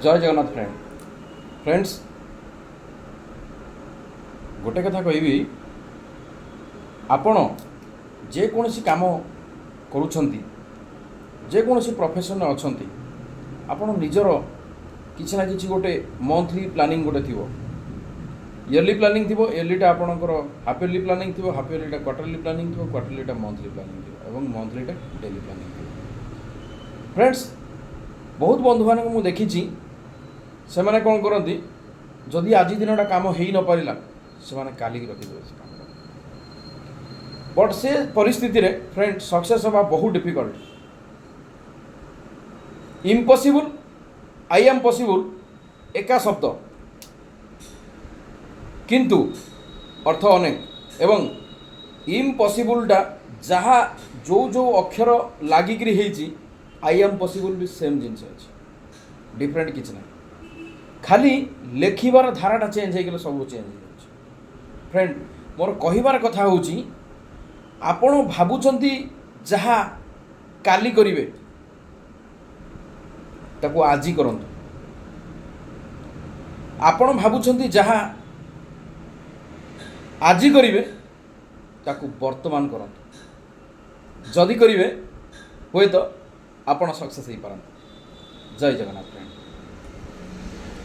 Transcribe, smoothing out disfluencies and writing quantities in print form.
जय जगन्नाथ फ्रेंड्स गोटे कथा कहबी आपण जेकोसी काम करुछंती जेकोसी प्रोफेशन अच्छा आपण निजर किसी ना किसी गोटे मंथली प्लानिंग गोटे थी इयरली प्लानिंग थी इयरलीटा आपणकर हाफ इयरली प्लानिंग थी हाफ इयरलीटा क्वार्टरली प्लानिंग थी क्वार्टरलीटा मंथली प्लानिंग थी और मंथलीटा डेली प्लानिंग थी। फ्रेंड्स बहुत बंधु मान मुझे देखी से मैंने कौन करती जदि आज दिनटा कम हो न पारा से मैंने काली रखिदे से काम बट से परिस्थिति रे फ्रेंड सक्सेस हवा बहुत difficult impossible I am possible एका शब्द किंतु अर्थ अनेक एवं इम्पॉसिबलटा जहाँ जो जो अक्षर लागिक आई एम पॉसिबल भी सेम जिनस अच्छे डिफरेंट किसी ना खाली लेखिबार धाराटा चेंज हो सब चेंज हो फ्रेंड मोर कहिबार कथा होची आपण भाबुचंती जहाँ काली करिवे ताको आजी करंतु आपण भाबुचंती जहाँ आजी करिवे ताको वर्तमान करंतु जदि करिवे होय तो आपण सक्सेस हो पारंतु। जय जगन्नाथ फ्रेंड।